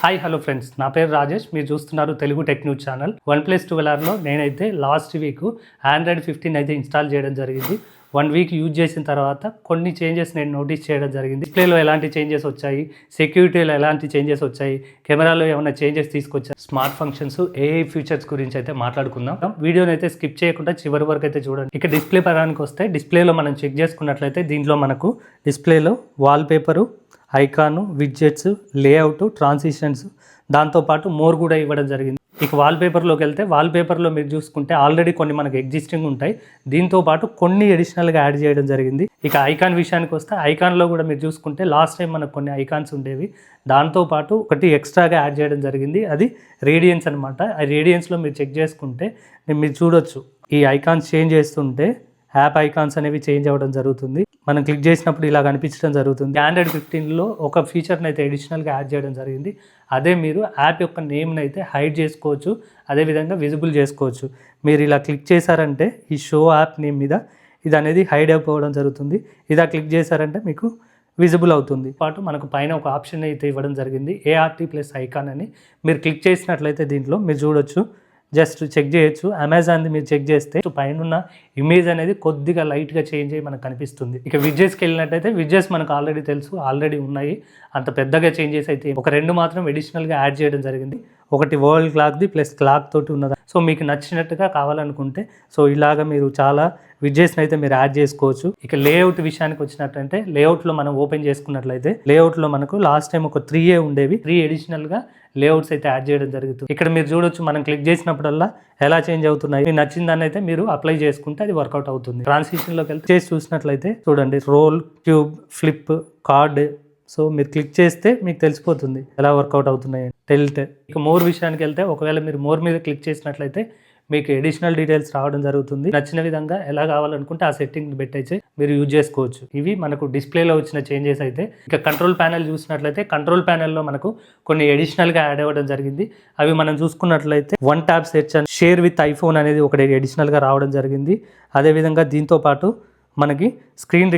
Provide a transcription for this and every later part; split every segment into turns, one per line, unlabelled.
Hi hello friends, నా పేరు రాజేష్. మీరు చూస్తున్నారు Telugu tech news channel. OnePlus 12Rలో నేనైతే లాస్ట్ వీక్ Android 15 అయితే ఇన్స్టాల్ చేయడం జరిగింది. 1 వీక్ యూజ్ చేసిన తర్వాత కొన్ని చేంజెస్ నేను నోటీస్ చేయడం జరిగింది. డిస్ప్లేలో ఎలాంటి చేంజెస్ వచ్చాయి, సెక్యూరిటీలో ఎలాంటి చేంజెస్ వచ్చాయి, కెమెరాలో ఏమైనా చేంజెస్ తీసుకొచ్చాయి, స్మార్ట్ ఫంక్షన్స్, ఏఐ ఫీచర్స్ గురించి అయితే మాట్లాడుకుందాం. వీడియోని అయితే స్కిప్ చేయకుండా చివరి వరకు అయితే చూడండి. ఇక డిస్ప్లే పరానికి వస్తే, డిస్ప్లేలో మనం చెక్ చేసుకున్నట్లయితే దీంట్లో మనకు డిస్ప్లేలో వాల్పేపరు, ఐకాను, విడ్జెట్స్, లేఅవుట్, ట్రాన్సిషన్స్, దాంతోపాటు మోర్ కూడా ఇవ్వడం జరిగింది. ఇక వాల్పేపర్లోకి వెళ్తే, వాల్పేపర్లో మీరు చూసుకుంటే ఆల్రెడీ కొన్ని మనకు ఎగ్జిస్టింగ్ ఉంటాయి, దీంతోపాటు కొన్ని అడిషనల్గా యాడ్ చేయడం జరిగింది. ఇక ఐకాన్ విషయానికి వస్తే, ఐకాన్లో కూడా మీరు చూసుకుంటే లాస్ట్ టైం మనకు కొన్ని ఐకాన్స్ ఉండేవి, దాంతోపాటు ఒకటి ఎక్స్ట్రాగా యాడ్ చేయడం జరిగింది, అది రేడియన్స్ అనమాట. ఆ రేడియన్స్లో మీరు చెక్ చేసుకుంటే మీరు చూడొచ్చు, ఈ ఐకాన్స్ చేంజ్ చేస్తుంటే యాప్ ఐకాన్స్ అనేవి చేంజ్ అవ్వడం జరుగుతుంది. మనం క్లిక్ చేసినప్పుడు ఇలా కనిపించడం జరుగుతుంది. Android 15లో ఒక ఫీచర్ని అయితే అడిషనల్గా యాడ్ చేయడం జరిగింది. అదే మీరు యాప్ యొక్క నేమ్ని అయితే హైడ్ చేసుకోవచ్చు, అదేవిధంగా విజిబుల్ చేసుకోవచ్చు. మీరు ఇలా క్లిక్ చేశారంటే ఈ షో యాప్ నేమ్ మీద ఇది అనేది హైడ్ అయిపోవడం జరుగుతుంది. ఇలా క్లిక్ చేశారంటే మీకు విజిబుల్ అవుతుంది. పాటు మనకు పైన ఒక ఆప్షన్ అయితే ఇవ్వడం జరిగింది, ART ప్లస్ ఐకాన్ అని. మీరు క్లిక్ చేసినట్లయితే దీంట్లో మీరు చూడొచ్చు, జస్ట్ చెక్ చేయొచ్చు. అమెజాన్ది మీరు చెక్ చేస్తే పైన ఉన్న ఇమేజ్ అనేది కొద్దిగా లైట్గా చేంజ్ అయ్యి మనకు కనిపిస్తుంది. ఇక విడ్జెట్స్కి వెళ్ళినట్టయితే విడ్జెట్స్ మనకు ఆల్రెడీ తెలుసు, ఆల్రెడీ ఉన్నాయి, అంత పెద్దగా చేంజెస్ అయితే ఒక 2 మాత్రం అడిషనల్గా యాడ్ చేయడం జరిగింది. ఒకటి వరల్డ్ క్లాక్ది ప్లస్ క్లాక్ తోటి ఉన్నది. సో మీకు నచ్చినట్టుగా కావాలనుకుంటే సో ఇలాగ మీరు చాలా విడ్జెట్స్ని అయితే మీరు యాడ్ చేసుకోవచ్చు. ఇక లేఅవుట్ విషయానికి వచ్చినట్టంటే, లేఅవుట్లో మనం ఓపెన్ చేసుకున్నట్లయితే లేఅవుట్లో మనకు లాస్ట్ టైం ఒక 3A ఉండేవి, 3 అడిషనల్గా లేఅవుట్స్ అయితే యాడ్ చేయడం జరుగుతుంది. ఇక్కడ మీరు చూడొచ్చు, మనం క్లిక్ చేసినప్పుడల్లా ఎలా చేంజ్ అవుతున్నాయి. మీకు నచ్చిందాన్ని అయితే మీరు అప్లై చేసుకుంటే అది వర్కౌట్ అవుతుంది. ట్రాన్సిషన్లోకి వెళ్తే చేసి చూసినట్లయితే చూడండి, roll, cube, flip, card. So మీరు క్లిక్ చేస్తే మీకు తెలిసిపోతుంది ఎలా వర్కౌట్ అవుతున్నాయి. టెల్ట్. ఇక మోర్ విషయానికి వెళ్తే, ఒకవేళ మీరు మోర్ మీద క్లిక్ చేసినట్లయితే మీకు అడిషనల్ డీటెయిల్స్ రావడం జరుగుతుంది. నచ్చిన విధంగా ఎలా కావాలనుకుంటే ఆ సెట్టింగ్ పెట్టేసి మీరు యూజ్ చేసుకోవచ్చు. ఇవి మనకు డిస్ప్లేలో వచ్చిన చేంజెస్ అయితే. ఇక కంట్రోల్ ప్యానెల్ చూసినట్లయితే, కంట్రోల్ ప్యానెల్లో మనకు కొన్ని అడిషనల్గా యాడ్ అవ్వడం జరిగింది. అవి మనం చూసుకున్నట్లయితే one tap search and share with iPhone అనేది ఒకటి అడిషనల్గా రావడం జరిగింది. అదేవిధంగా దీంతో పాటు మనకి స్క్రీన్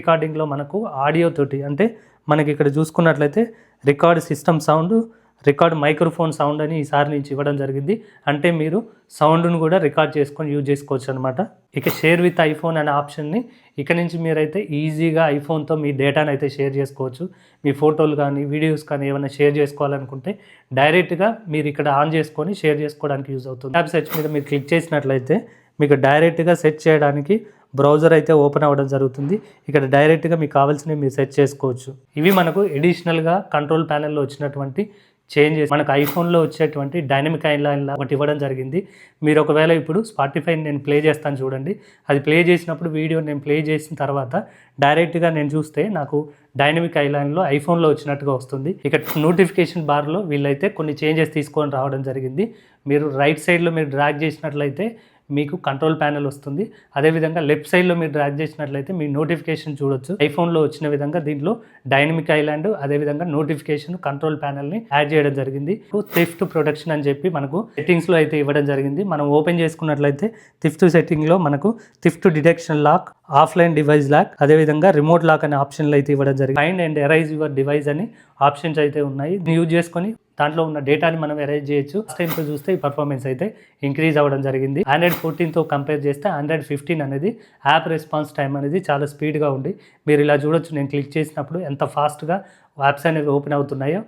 రికార్డింగ్లో మనకు ఆడియో తోటి, అంటే మనకి ఇక్కడ చూసుకున్నట్లయితే record system sound, record microphone sound అని ఈసారి నుంచి ఇవ్వడం జరిగింది. అంటే మీరు సౌండ్ను కూడా రికార్డ్ చేసుకొని యూజ్ చేసుకోవచ్చు అనమాట. ఇక షేర్ విత్ ఐఫోన్ అనే ఆప్షన్ని ఇక నుంచి మీరైతే ఈజీగా ఐఫోన్తో మీ డేటాను అయితే షేర్ చేసుకోవచ్చు. మీ ఫోటోలు కానీ వీడియోస్ కానీ ఏమైనా షేర్ చేసుకోవాలనుకుంటే డైరెక్ట్గా మీరు ఇక్కడ ఆన్ చేసుకొని షేర్ చేసుకోవడానికి యూజ్ అవుతుంది. యాప్ సెర్చ్ మీద మీరు క్లిక్ చేసినట్లయితే మీకు డైరెక్ట్గా సెర్చ్ చేయడానికి బ్రౌజర్ అయితే ఓపెన్ అవ్వడం జరుగుతుంది. ఇక్కడ డైరెక్ట్గా మీకు కావాల్సినవి మీరు సెర్చ్ చేసుకోవచ్చు. ఇవి మనకు అడిషనల్గా కంట్రోల్ ప్యానెల్లో వచ్చినటువంటి చేంజెస్. మనకు ఐఫోన్లో వచ్చేటువంటి డైనమిక్ ఐలాండ్ ఒకటి ఇవ్వడం జరిగింది. మీరు ఒకవేళ ఇప్పుడు స్పాటిఫై నేను ప్లే చేస్తాను చూడండి, అది ప్లే చేసినప్పుడు వీడియో నేను ప్లే చేసిన తర్వాత డైరెక్ట్గా నేను చూస్తే నాకు డైనమిక్ ఐలాండ్లో ఐఫోన్లో వచ్చినట్టుగా వస్తుంది. ఇక నోటిఫికేషన్ బార్లో వీళ్ళైతే కొన్ని చేంజెస్ తీసుకొని రావడం జరిగింది. మీరు రైట్ సైడ్లో మీరు డ్రాగ్ చేసినట్లయితే మీకు కంట్రోల్ ప్యానెల్ వస్తుంది. అదేవిధంగా లెఫ్ట్ సైడ్లో మీరు డ్రాగ్ చేసినట్లయితే మీ నోటిఫికేషన్ చూడొచ్చు. ఐఫోన్లో వచ్చిన విధంగా దీంట్లో డైనమిక్ ఐలాండ్, అదేవిధంగా నోటిఫికేషన్, కంట్రోల్ ప్యానెల్ని యాడ్ చేయడం జరిగింది. థిఫ్ట్ ప్రొటెక్షన్ అని చెప్పి మనకు సెట్టింగ్స్లో అయితే ఇవ్వడం జరిగింది. మనం ఓపెన్ చేసుకున్నట్లయితే థిఫ్ట్ సెట్టింగ్లో మనకు theft detection lock, offline device lock, అదేవిధంగా రిమోట్ లాక్ అనే ఆప్షన్లు అయితే ఇవ్వడం జరిగింది. Find and erase your device అని ఆప్షన్స్ అయితే ఉన్నాయి. యూజ్ చేసుకొని దాంట్లో ఉన్న డేటాని మనం ఎరైజ్ చేయొచ్చు. లాస్ట్ టైంతో చూస్తే ఈ పర్ఫార్మెన్స్ అయితే ఇంక్రీజ్ అవ్వడం జరిగింది. Android 14తో కంపేర్ చేస్తే Android 15 అనేది యాప్ రెస్పాన్స్ టైం అనేది చాలా స్పీడ్గా ఉంది. మీరు ఇలా చూడొచ్చు, నేను క్లిక్ చేసినప్పుడు ఎంత ఫాస్ట్గా యాప్స్ అనేవి ఓపెన్ అవుతున్నాయో.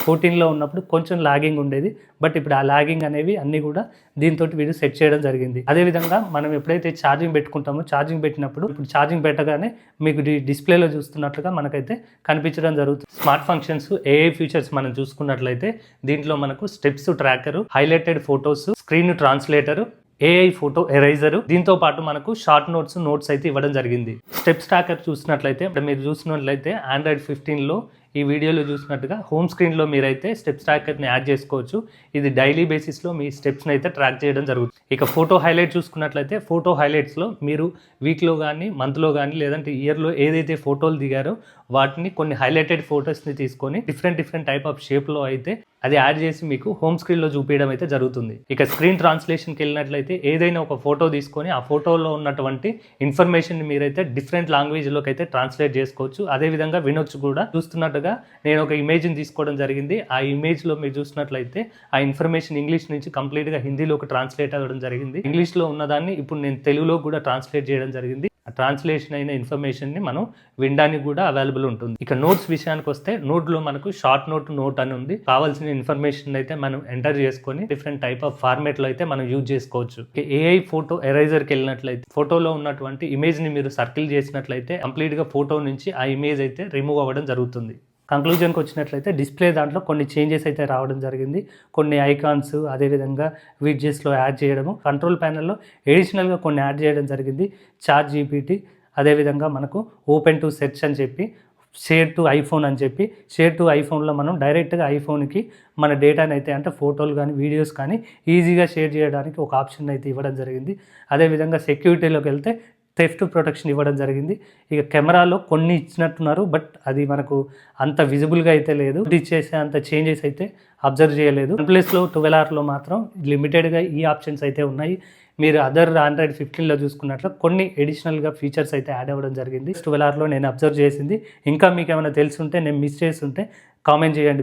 14లో ఉన్నప్పుడు కొంచెం లాగింగ్ ఉండేది, బట్ ఇప్పుడు ఆ లాగింగ్ అనేవి అన్నీ కూడా దీంతో వీడు సెట్ చేయడం జరిగింది. అదేవిధంగా మనం ఎప్పుడైతే ఛార్జింగ్ పెట్టుకుంటామో, ఛార్జింగ్ పెట్టినప్పుడు ఇప్పుడు ఛార్జింగ్ పెట్టగానే మీకు డిస్ప్లేలో చూస్తున్నట్లుగా మనకైతే కనిపించడం జరుగుతుంది. స్మార్ట్ ఫంక్షన్స్, ఏఐ ఫీచర్స్ మనం చూసుకున్నట్లయితే దీంట్లో మనకు steps tracker, highlighted photos, screen translator, AI photo eraser, దీంతో పాటు మనకు షార్ట్ నోట్స్ అయితే ఇవ్వడం జరిగింది. స్టెప్స్ ట్రాకర్ చూసినట్లయితే, ఇప్పుడు మీరు చూసినట్లయితే Android 15లో ఈ వీడియోలో చూసినట్టుగా హోమ్ స్క్రీన్లో మీరైతే స్టెప్స్ ట్రాకర్ని యాడ్ చేసుకోవచ్చు. ఇది డైలీ బేసిస్లో మీ స్టెప్స్ని అయితే ట్రాక్ చేయడం జరుగుతుంది. ఇక ఫోటో హైలైట్ చూసుకున్నట్లయితే, ఫోటో హైలైట్స్లో మీరు వీక్లో కానీ, మంత్లో కానీ, లేదంటే ఇయర్లో ఏదైతే ఫోటోలు దిగారో వాటిని కొన్ని హైలైటెడ్ ఫొటోస్ని తీసుకొని డిఫరెంట్ టైప్ ఆఫ్ షేప్లో అయితే అది యాడ్ చేసి మీకు హోమ్ స్క్రీన్లో చూపించడం అయితే జరుగుతుంది. ఇక స్క్రీన్ ట్రాన్స్లేషన్కి వెళ్ళినట్లయితే, ఏదైనా ఒక ఫోటో తీసుకొని ఆ ఫోటోలో ఉన్నటువంటి ఇన్ఫర్మేషన్ మీరైతే డిఫరెంట్ లాంగ్వేజ్లోకి అయితే ట్రాన్స్లేట్ చేసుకోవచ్చు. అదేవిధంగా వినొచ్చు కూడా. చూస్తున్నట్టుగా పర్టికులర్గా నేను ఒక ఇమేజ్ని తీసుకోవడం జరిగింది. ఆ ఇమేజ్లో మీరు చూసినట్లయితే ఆ ఇన్ఫర్మేషన్ ఇంగ్లీష్ నుంచి కంప్లీట్గా హిందీలోకి ట్రాన్స్లేట్ అవ్వడం జరిగింది. ఇంగ్లీష్లో ఉన్నదాన్ని ఇప్పుడు నేను తెలుగులో కూడా ట్రాన్స్లేట్ చేయడం జరిగింది. ఆ ట్రాన్స్లేషన్ అయిన ఇన్ఫర్మేషన్ని మనం వినడానికి కూడా అవైలబుల్ ఉంటుంది. ఇక నోట్స్ విషయానికి వస్తే నోట్లో మనకు షార్ట్ నోట్ అని ఉంది. కావాల్సిన ఇన్ఫర్మేషన్ అయితే మనం ఎంటర్ చేసుకొని డిఫరెంట్ టైప్ ఆఫ్ ఫార్మేట్లో అయితే మనం యూజ్ చేసుకోవచ్చు. ఏఐ ఫోటో ఎరైజర్కి వెళ్ళినట్లయితే ఫోటోలో ఉన్నటువంటి ఇమేజ్ని మీరు సర్కిల్ చేసినట్లయితే కంప్లీట్గా ఫోటో నుంచి ఆ ఇమేజ్ అయితే రిమూవ్ అవ్వడం జరుగుతుంది. కంక్లూజన్కి వచ్చినట్లయితే డిస్ప్లే దాంట్లో కొన్ని చేంజెస్ అయితే రావడం జరిగింది. కొన్ని ఐకాన్స్ అదేవిధంగా విడ్జెట్స్లో యాడ్ చేయడము, కంట్రోల్ ప్యానెల్లో ఎడిషనల్గా కొన్ని యాడ్ చేయడం జరిగింది. చాట్ జీపీటీ, అదేవిధంగా మనకు ఓపెన్ టు సెర్చ్ అని చెప్పి, షేర్ టు ఐఫోన్ అని చెప్పి, షేర్ టు ఐఫోన్లో మనం డైరెక్ట్గా ఐఫోన్కి మన డేటాని అయితే అంటే ఫోటోలు కానీ వీడియోస్ కానీ ఈజీగా షేర్ చేయడానికి ఒక ఆప్షన్ అయితే ఇవ్వడం జరిగింది. అదేవిధంగా సెక్యూరిటీలోకి వెళ్తే థెఫ్ట్ ప్రొటెక్షన్ ఇవ్వడం జరిగింది. ఇక కెమెరాలో కొన్ని ఇచ్చినట్టున్నారు, బట్ అది మనకు అంత విజిబుల్గా అయితే లేదు. ఇచ్చేసే అంత చేంజెస్ అయితే అబ్జర్వ్ చేయలేదు. OnePlusలో 12Rలో మాత్రం లిమిటెడ్గా ఈ ఆప్షన్స్ అయితే ఉన్నాయి. మీరు అదర్ Android 15లో చూసుకున్నట్లు కొన్ని ఎడిషనల్గా ఫీచర్స్ అయితే యాడ్ అవ్వడం జరిగింది. 12Rలో నేను అబ్జర్వ్ చేసింది. ఇంకా మీకు ఏమైనా తెలిసి ఉంటే, నేను మిస్ చేసి ఉంటే కామెంట్ చేయండి.